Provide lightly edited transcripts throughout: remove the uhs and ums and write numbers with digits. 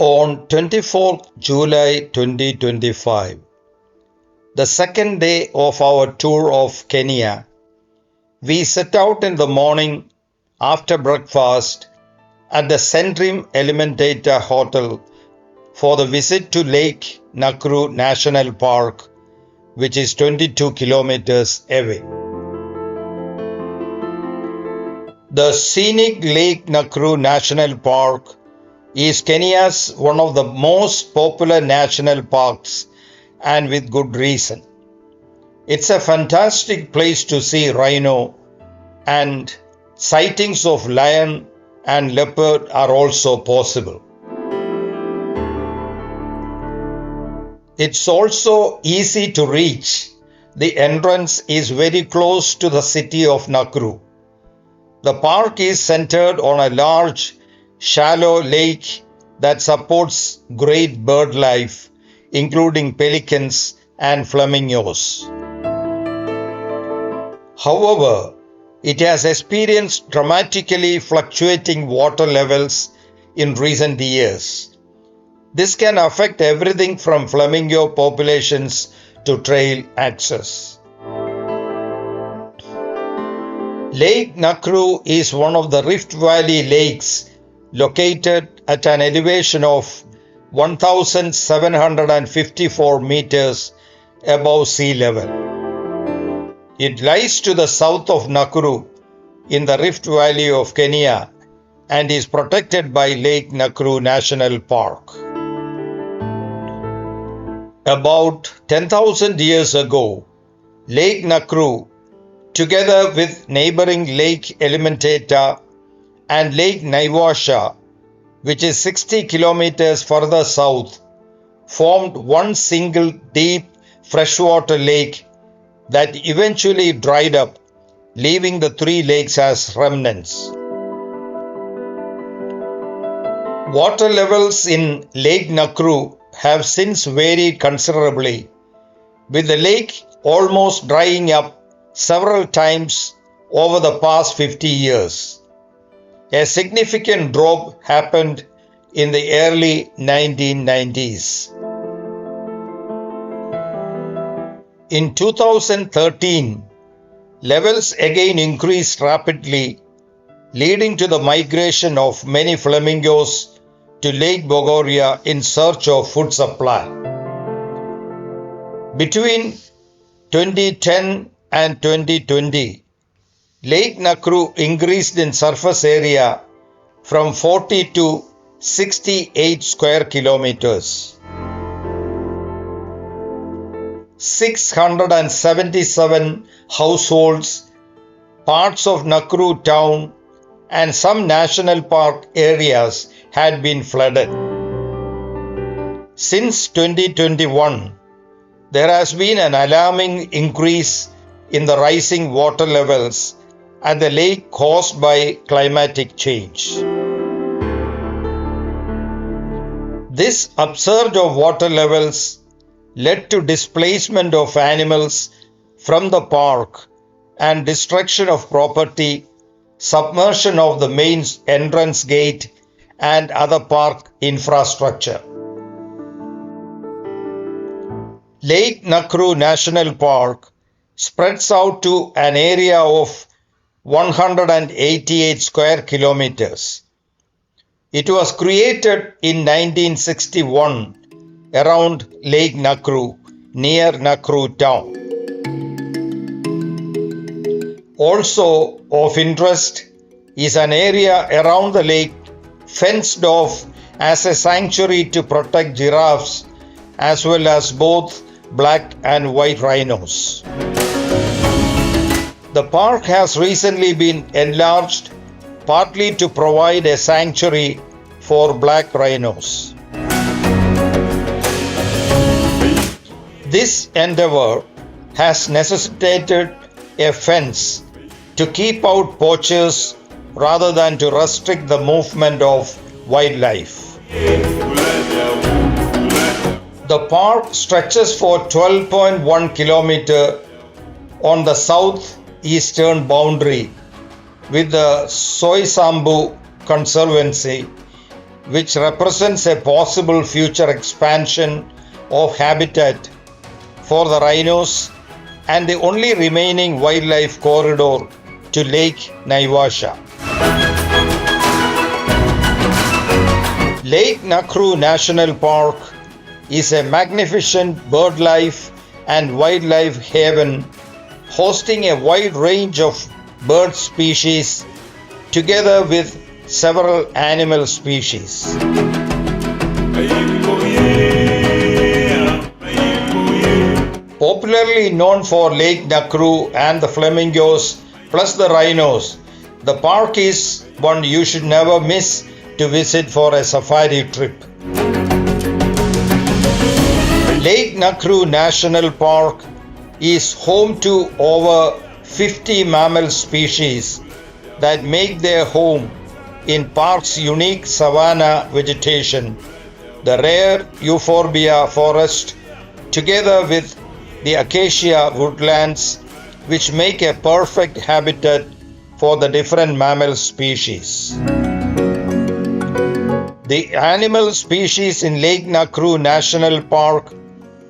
On 24th July 2025, the second day of our tour of Kenya, we set out in the morning after breakfast at the Centrim Elementator Hotel for the visit to Lake Nakuru National Park, which is 22 kilometers away. The scenic Lake Nakuru National Park is Kenya's one of the most popular national parks, and with good reason. It's a fantastic place to see rhino, and sightings of lion and leopard are also possible. It's also easy to reach. The entrance is very close to the city of Nakuru. The park is centered on a large, shallow lake that supports great bird life, including pelicans and flamingos. However, it has experienced dramatically fluctuating water levels in recent years. This can affect everything from flamingo populations to trail access. Lake Nakuru is one of the Rift Valley lakes located at an elevation of 1,754 meters above sea level. It lies to the south of Nakuru in the Rift Valley of Kenya and is protected by Lake Nakuru National Park. About 10,000 years ago, Lake Nakuru, together with neighboring Lake Elementator and Lake Naivasha, which is 60 kilometers further south, formed one single deep freshwater lake that eventually dried up, leaving the three lakes as remnants. Water levels in Lake Nakuru have since varied considerably, with the lake almost drying up several times over the past 50 years. A significant drop happened in the early 1990s. In 2013, levels again increased rapidly, leading to the migration of many flamingos to Lake Bogoria in search of food supply. Between 2010 and 2020, Lake Nakuru increased in surface area from 40 to 68 square kilometers. 677 households, parts of Nakuru town, and some national park areas had been flooded. Since 2021, there has been an alarming increase in the rising water levels at the lake caused by climatic change. This upsurge of water levels led to displacement of animals from the park and destruction of property, submersion of the main entrance gate and other park infrastructure. Lake Nakuru National Park spreads out to an area of 188 square kilometers. It was created in 1961 around Lake Nakuru, near Nakuru town. Also of interest is an area around the lake fenced off as a sanctuary to protect giraffes as well as both black and white rhinos. The park has recently been enlarged partly to provide a sanctuary for black rhinos. This endeavor has necessitated a fence to keep out poachers rather than to restrict the movement of wildlife. The park stretches for 12.1 kilometers on the southeastern boundary with the Soisambu Conservancy which represents a possible future expansion of habitat for the rhinos and the only remaining wildlife corridor to Lake Naivasha. Lake Nakuru National Park is a magnificent birdlife and wildlife haven hosting a wide range of bird species together with several animal species. Popularly known for Lake Nakuru and the flamingos plus the rhinos, the park is one you should never miss to visit for a safari trip. Lake Nakuru National Park is home to over 50 mammal species that make their home in park's unique savanna vegetation, the rare euphorbia forest, together with the acacia woodlands, which make a perfect habitat for the different mammal species. The animal species in Lake Nakuru National Park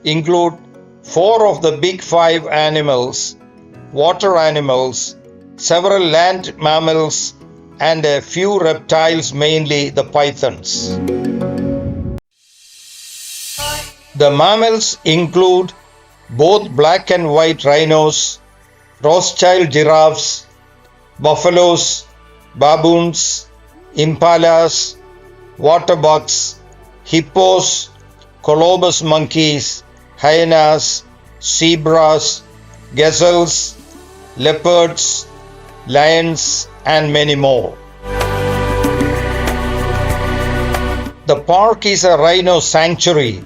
include 4 of the big 5 animals, water animals, several land mammals, and a few reptiles, mainly the pythons. The mammals include both black and white rhinos, Rothschild giraffes, buffaloes, baboons, impalas, waterbucks, hippos, colobus monkeys, hyenas, zebras, gazelles, leopards, lions, and many more. The park is a rhino sanctuary,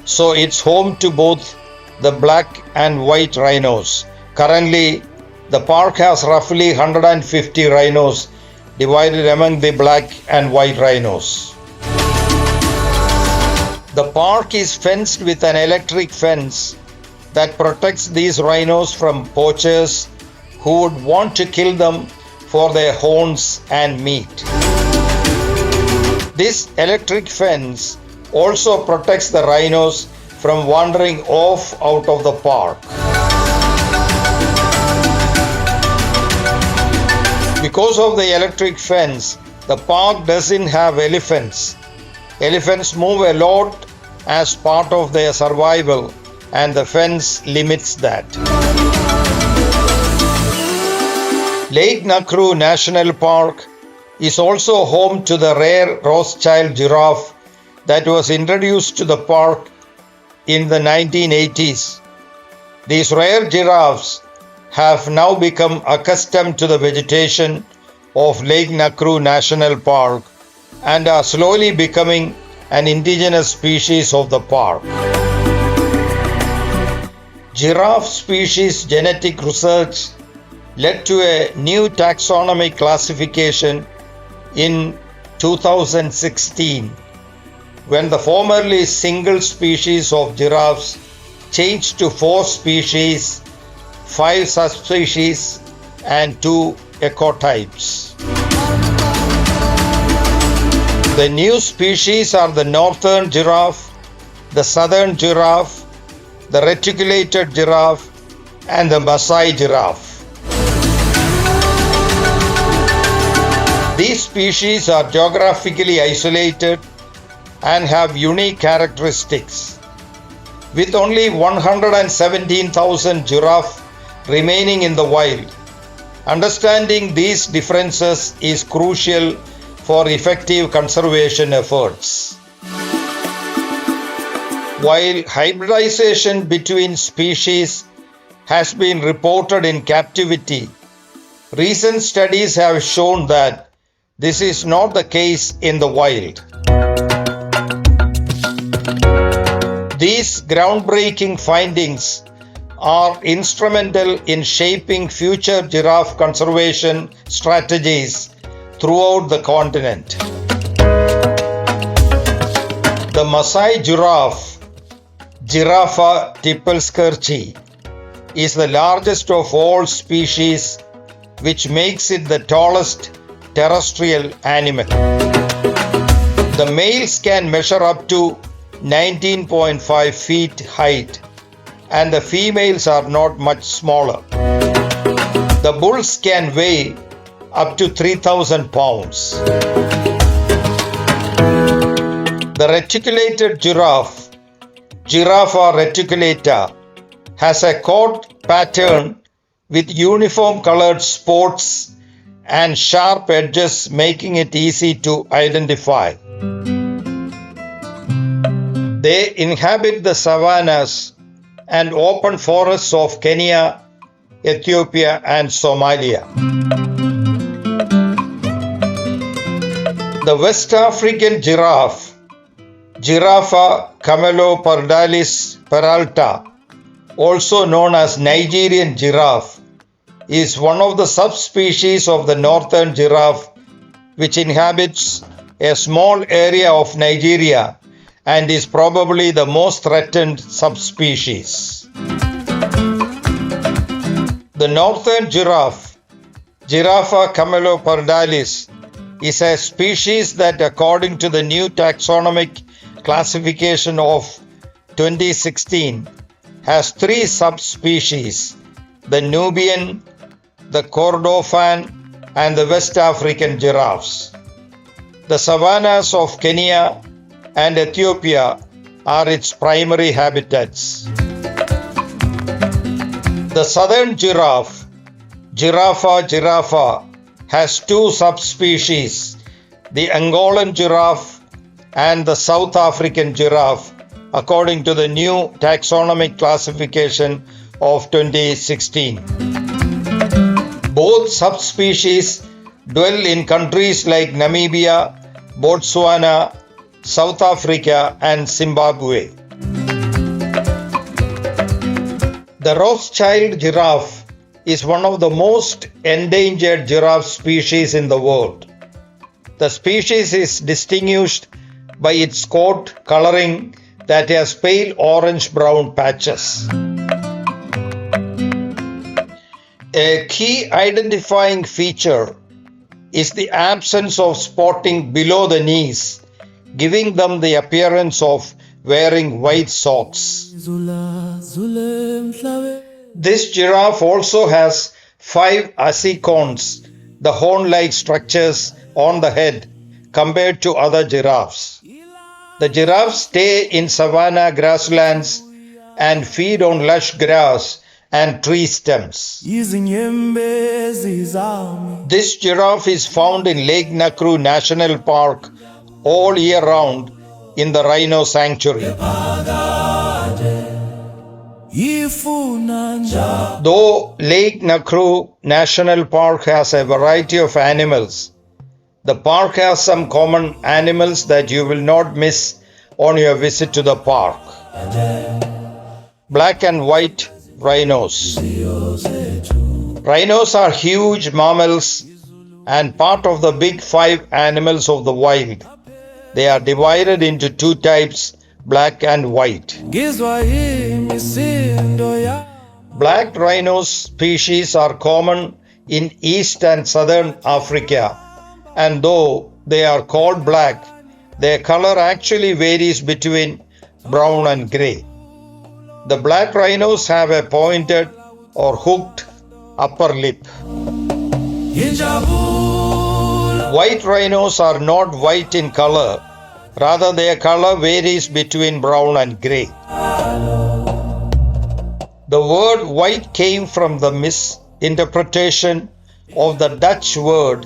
so it's home to both the black and white rhinos. Currently, the park has roughly 150 rhinos divided among the black and white rhinos. The park is fenced with an electric fence that protects these rhinos from poachers who would want to kill them for their horns and meat. This electric fence also protects the rhinos from wandering off out of the park. Because of the electric fence, the park doesn't have elephants. Elephants move a lot as part of their survival, and the fence limits that. Lake Nakuru National Park is also home to the rare Rothschild giraffe that was introduced to the park in the 1980s. These rare giraffes have now become accustomed to the vegetation of Lake Nakuru National Park and are slowly becoming an indigenous species of the park. Giraffe species genetic research led to a new taxonomic classification in 2016 when the formerly single species of giraffes changed to 4 species, 5 subspecies, and 2 ecotypes. The new species are the northern giraffe, the southern giraffe, the reticulated giraffe, and the Maasai giraffe. These species are geographically isolated and have unique characteristics. With only 117,000 giraffes remaining in the wild, understanding these differences is crucial for effective conservation efforts. While hybridization between species has been reported in captivity, recent studies have shown that this is not the case in the wild. These groundbreaking findings are instrumental in shaping future giraffe conservation strategies throughout the continent. The Maasai giraffe, Giraffa tipelskirchi, is the largest of all species, which makes it the tallest terrestrial animal. The males can measure up to 19.5 feet height, and the females are not much smaller. The bulls can weigh up to 3,000 pounds. The reticulated giraffe, Giraffa reticulata, has a coat pattern with uniform colored spots and sharp edges, making it easy to identify. They inhabit the savannas and open forests of Kenya, Ethiopia, and Somalia. The West African giraffe, Giraffa camelopardalis peralta, also known as Nigerian giraffe, is one of the subspecies of the northern giraffe, which inhabits a small area of Nigeria and is probably the most threatened subspecies. The northern giraffe, Giraffa camelopardalis, is a species that, according to the new taxonomic classification of 2016, has three subspecies: the Nubian, the Kordofan, and the West African giraffes. The savannas of Kenya and Ethiopia are its primary habitats. The southern giraffe, Giraffa, has two subspecies, the Angolan giraffe and the South African giraffe, according to the new taxonomic classification of 2016. Both subspecies dwell in countries like Namibia, Botswana, South Africa, and Zimbabwe. The Rothschild giraffe is one of the most endangered giraffe species in the world. The species is distinguished by its coat coloring that has pale orange-brown patches. A key identifying feature is the absence of spotting below the knees, giving them the appearance of wearing white socks. This giraffe also has 5 ossicones, the horn-like structures on the head, compared to other giraffes. The giraffes stay in savanna grasslands and feed on lush grass and tree stems. This giraffe is found in Lake Nakuru National Park all year round in the Rhino Sanctuary. Though Lake Nakuru National Park has a variety of animals, the park has some common animals that you will not miss on your visit to the park. Black and white rhinos. Rhinos are huge mammals and part of the big 5 animals of the wild. They are divided into 2 types, black and white. Black rhino species are common in East and Southern Africa, and though they are called black, their color actually varies between brown and gray. The black rhinos have a pointed or hooked upper lip. White rhinos are not white in color, rather their color varies between brown and gray. The word white came from the misinterpretation of the Dutch word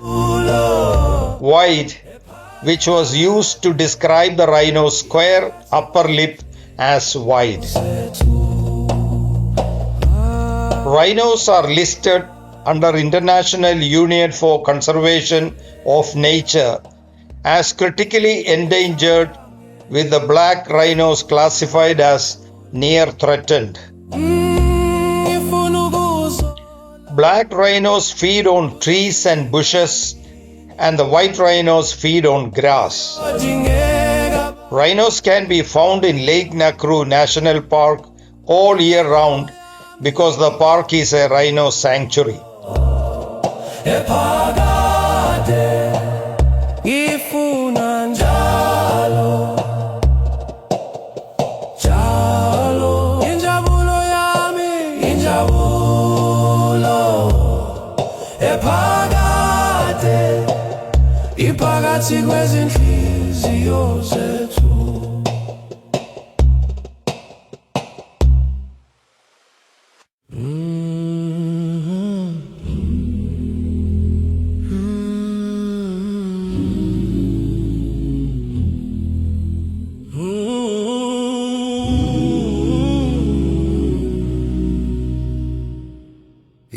white, which was used to describe the rhino's square upper lip as wide. Rhinos are listed under International Union for Conservation of Nature as critically endangered, with the black rhinos classified as near threatened. Black rhinos feed on trees and bushes, and the white rhinos feed on grass. Rhinos can be found in Lake Nakuru National Park all year round because the park is a rhino sanctuary. ephakade iphakathi kwezinhliziyo zethu.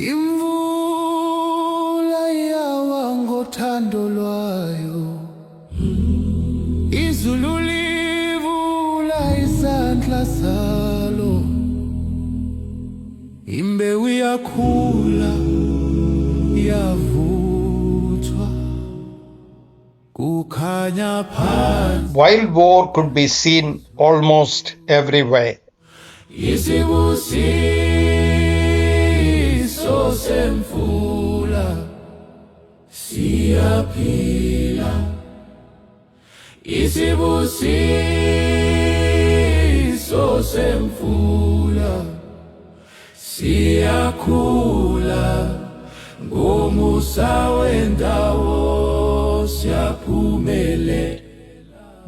Imvula yawa ngothando lwayo, izulu livula isandla salo, imbewu yakhula yavuthwa kukhanya phansi. Wild boar could be seen almost everywhere. Isibusiso semvula siyaphila, isibusiso semvula siyakhula, ngomusa wendawo siyaphumelela.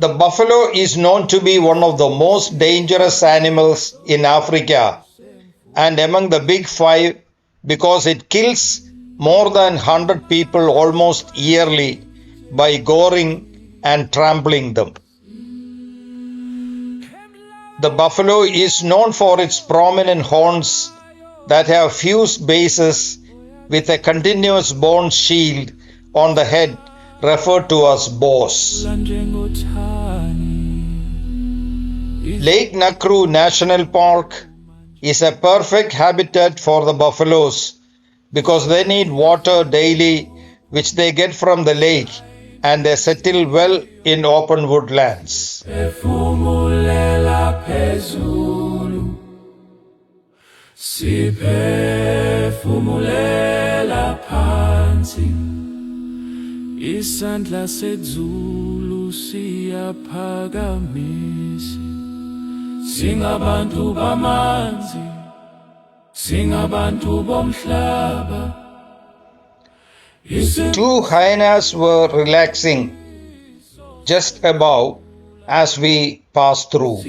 The buffalo is known to be one of the most dangerous animals in Africa and among the big five because it kills more than 100 people almost yearly by goring and trampling them. The buffalo is known for its prominent horns that have fused bases with a continuous bone shield on the head referred to as boss. Lake Nakuru National Park is a perfect habitat for the buffaloes because they need water daily, which they get from the lake, and they settle well in open woodlands. Isandla sezulu siyaphakamisa, singabantu bamanzi, singabantu bomhlaba. Two hyenas were relaxing just above as we passed through.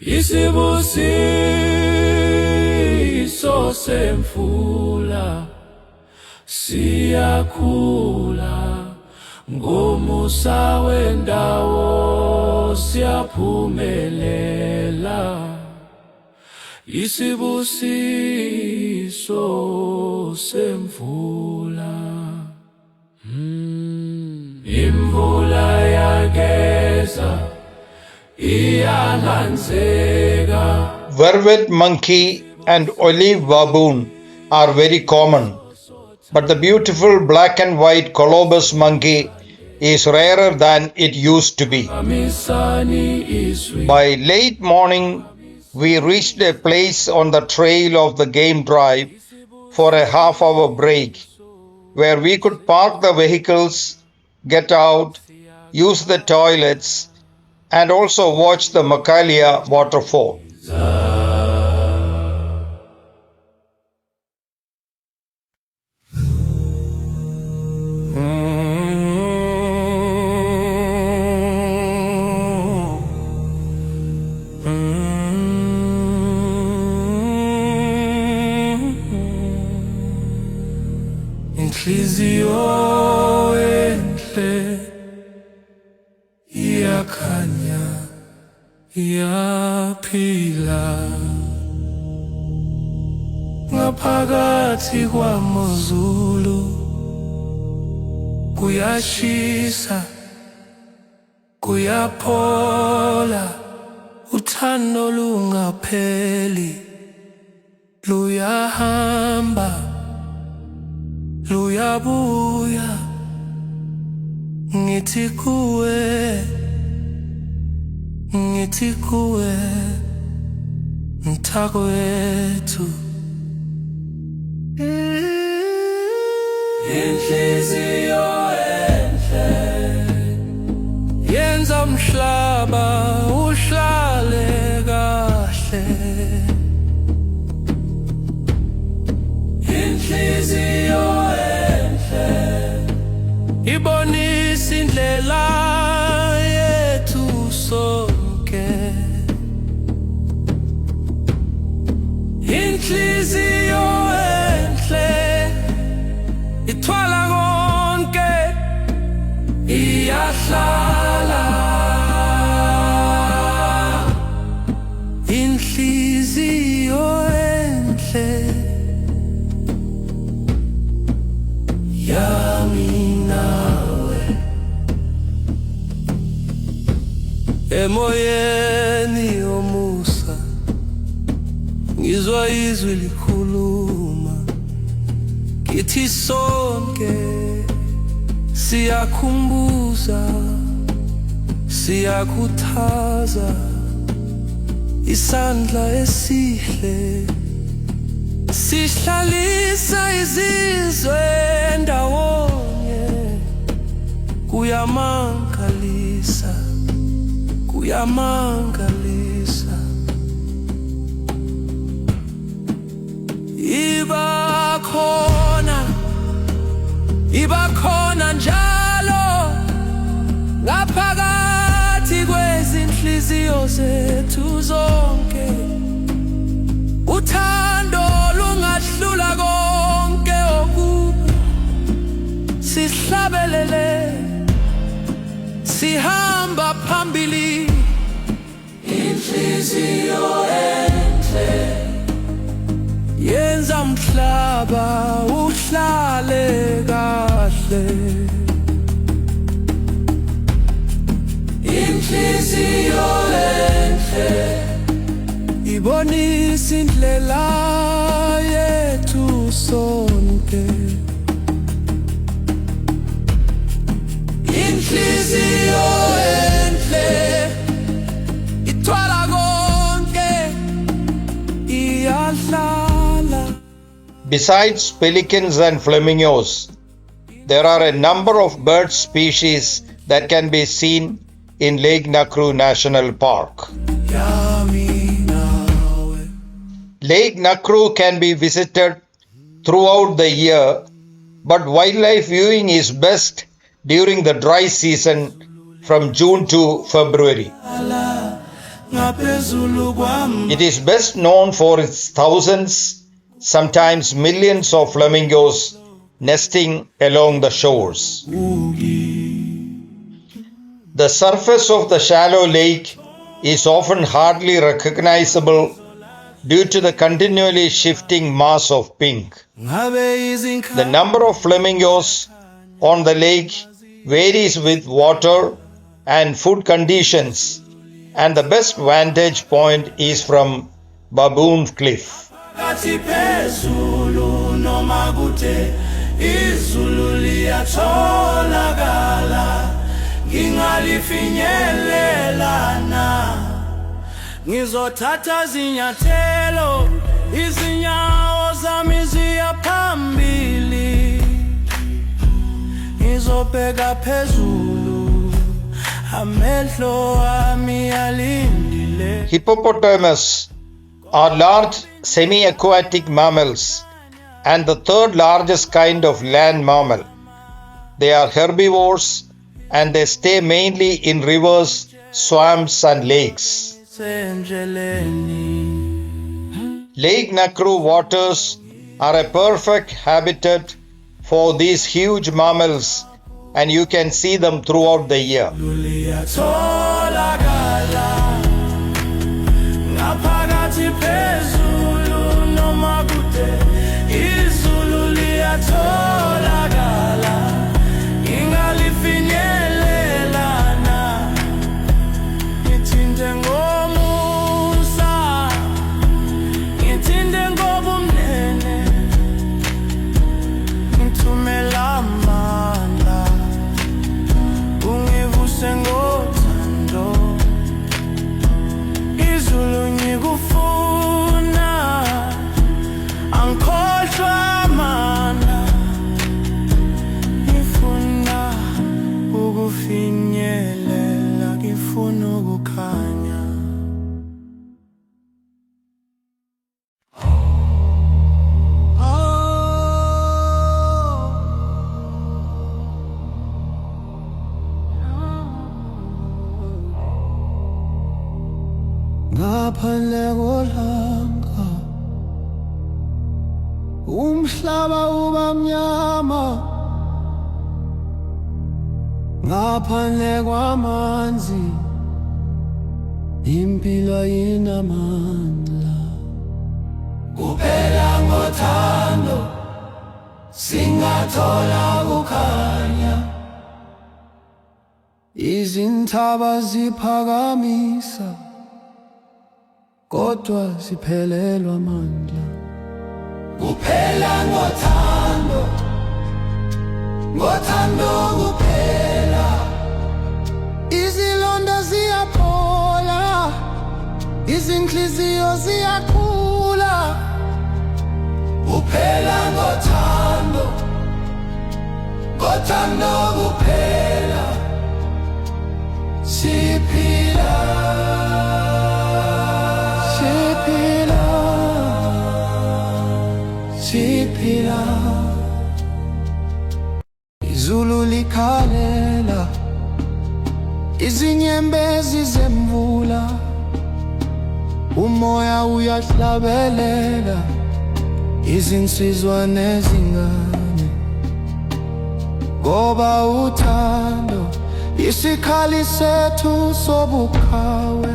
Isibusiso semvula siyakhula, ngomusa wendawo siyaphumelela. Isibusiso semvula, imvula yageza iyalandzeka. Vervet monkey and olive baboon are very common, but the beautiful black and white colobus monkey is rarer than it used to be. By late morning, we reached a place on the trail of the game drive for a half-hour break, where we could park the vehicles, get out, use the toilets, and also watch the Makalia waterfall. Inhliziyo enhle iyakhanya iyaphila, ngaphakathi kwamazulu kuyashisa kuyaphola, uthando lungapheli, luyahamba luyabuya, ngithi kuwe mntakwethu. Inhliziyo enhle yenza umhlaba uhlale kahle, inhliziyo enhle ithwala konke iyahlala inhliziyo enhle yami nawe emoyeni yomusa ngizwa izwi likhuluma kithi sonke siyakhumbuza siyakhuthaza isandla esihle sihlalisa izizwe ndawonye kuyamangalisa kuyamangalisa ibakhona njalo ngaphakathi kwezinhliziyo zethu zonke uthando lungahlula konke okubi sihlabelele sihamba phambili inhliziyo enhle yenza umhlaba uhlale kahle inhliziyo enhle ibonisa indlela yethu sonke inhliziyo enhle ithwala konke iyahlala. Besides pelicans and flamingos, there are a number of bird species that can be seen in Lake Nakuru National Park. Lake Nakuru can be visited throughout the year, but wildlife viewing is best during the dry season from June to February. It is best known for its thousands, sometimes millions of flamingos nesting along the shores. The surface of the shallow lake is often hardly recognizable due to the continually shifting mass of pink. The number of flamingos on the lake varies with water and food conditions, and the best vantage point is from Baboon Cliff. Ngizothatha zinyathelo izinyawo zami ziya phambili ngizobheka phezulu amehlo ami alindile. Hippopotamus are large semi-aquatic mammals and the third largest kind of land mammal. They are herbivores and they stay mainly in rivers, swamps and lakes. Lake Nakuru waters are a perfect habitat for these huge mammals and you can see them throughout the year. umhlaba uba mnyama ngaphandle kwamanzi impilo ayinamandla kuphela ngothando singathola kukhanya izintaba ziphakamisa kodwa siphelelwa amandla kuphela ngothando ngothando kuphela izilonda ziyaphola izinhliziyo ziyakhula kuphela ngothando ngothando kuphela siphila siphila siphila izulu likhalela izinyembezi zemvula umoya uyahlabelela izinsizwa nezingane ngoba uthando isikhali sethu sobuqhawe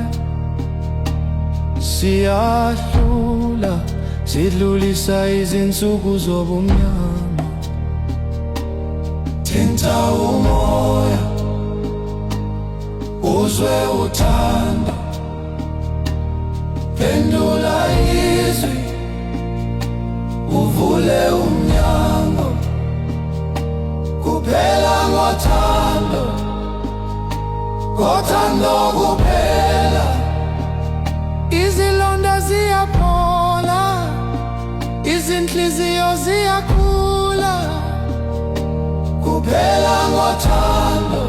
siyahlula sidlulisa izinsuku zobumnyama thinta umoya uzwe uthando pendula izwi uvule umnyango kuphela ngothando ngothando kuphela izilonda ziyaphola izinhliziyo ziyakhula kuphela ngothando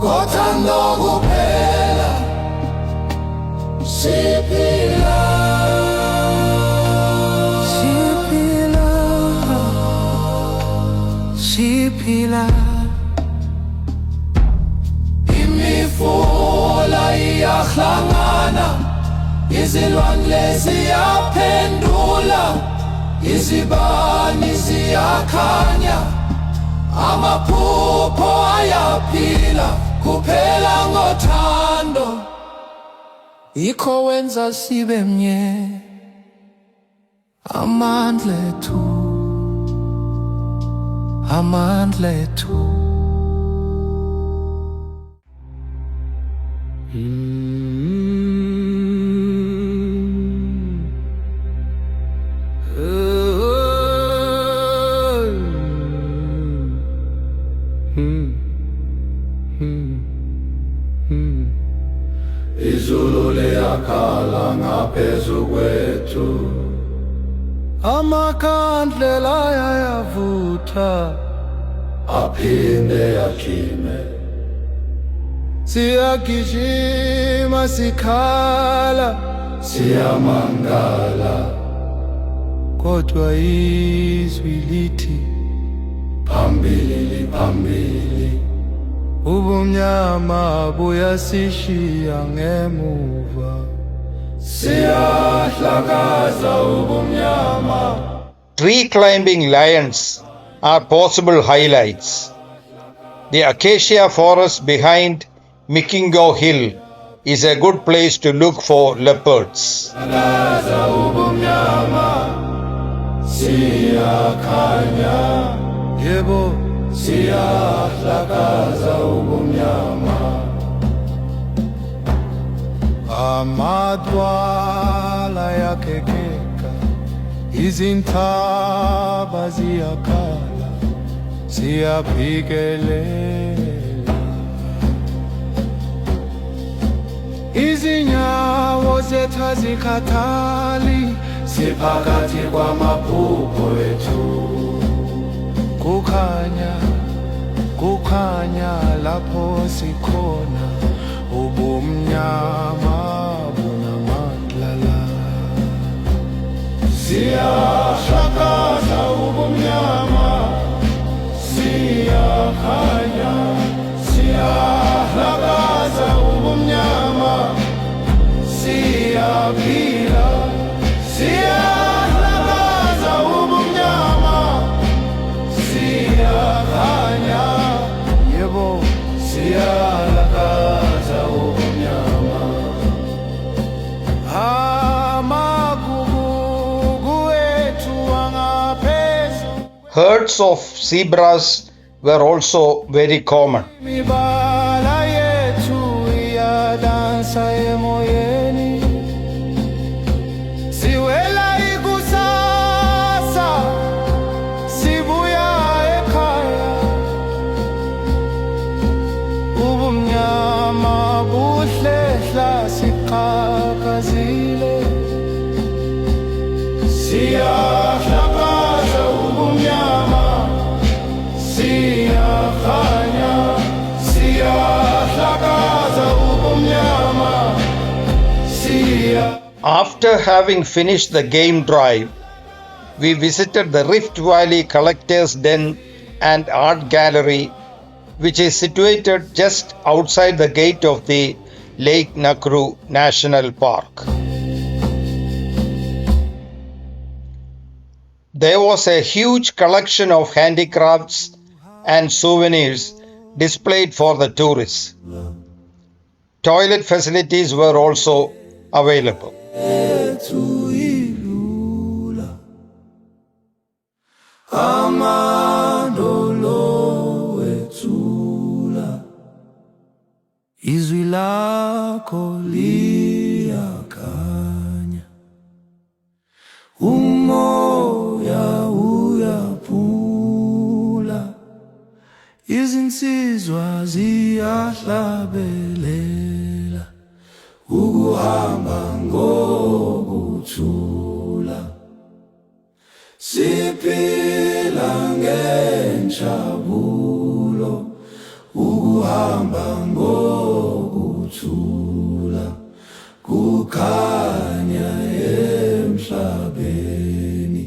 ngothando kuphela siphila siphila siphila imifula iyahlangana izilwane ziyaphendula izibani ziyakhanya amaphupho ayaphila kuphela ngothando ikho wenza sibe mnye amandla ethu amandla ethu izulu liyakhala ngaphezu kwethu amakhandlela ayavutha aphinde yakhime siyagijima sikhala siyamangala kodwa izwi lithi phambili phambili ubumnyama buyasishiya ngemuva siyahlakaza ubumnyama. Tree climbing lions are possible highlights. The acacia forest behind Mikingo Hill is a good place to look for leopards. Hlakaza ubumnyama siyakhanya yebo siyahlakaza ubumnyama amadwala yakhekeka izintaba ziyakhala siyaphikelela izinyawo zethu azikhathali siphakathi kwamaphupho ethu kukhanya lapho sikhona ubumnyama bunamadlala siyahlakaza ubumnyama siyakhanya siyahlakaza ubumnyama siyaphila siyahlakaza Herds of zebras were also very common. Mibala yethu iyadansa emoyeni. Siwela ikusasa, sibuya ekhaya. Ubumnyama buhlehla siqhakazile. Siyahlakaza ubumnyama, siyakhanya. Siyahlakaza ubumnyama, After having finished the game drive, we visited the Rift Valley Collector's Den and Art Gallery, which is situated just outside the gate of the Lake Nakuru National Park. There was a huge collection of handicrafts and souvenirs displayed for the tourists. Toilet facilities were also available. Izwi lakho liyakhanya, umoya uyaphula, izinsizwa ziyahlabelela, ukuhamba ngokuthula, siphila ngenjabulo, ukuhamba ngokuthula, kukhanya emhlabeni.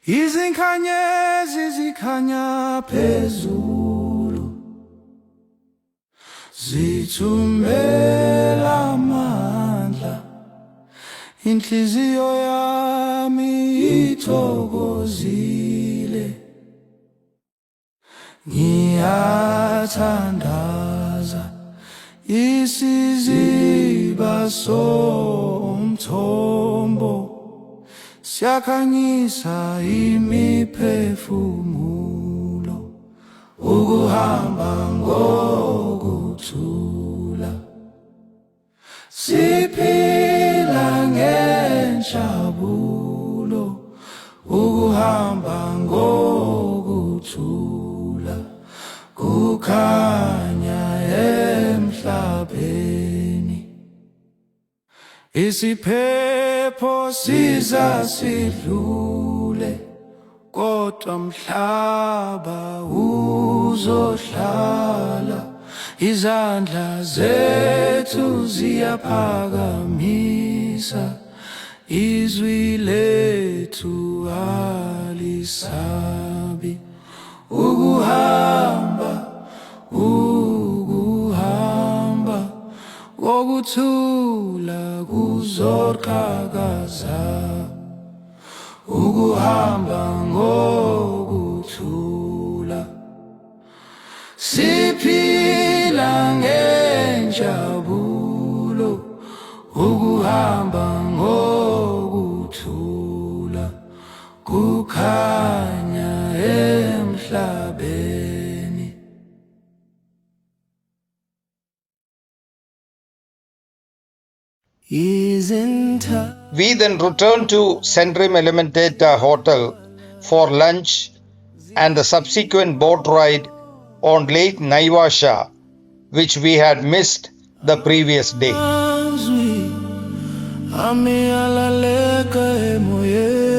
Izinkanyezi zikhanya phezulu, zithumela amandla, inhliziyo yami ithokozile. Ngiyathandaza isiziba somthombo, siyakhanyisa imiphefumulo, ukuhamba ngokuthula, siphila ngenjabulo, ukuhamba ngokuthula, kukhanya emhlabeni. Isiphepho sizasidlule, kodwa mhlaba uzohlala. Izandla zethu ziyaphakamisa, izwi lethu alisabi, ukuhamba, ukuhamba, ngokuthula kuzoqhakaza, ukuhamba ngokuthula, siphila ngenjabulo, ukuhamba ngokuthula, kukhanya emhlabeni. We then returned to Centrum Elementator Hotel for lunch and the subsequent boat ride on Lake Naivasha, which we had missed the previous day. Ami alaleka emoyeni.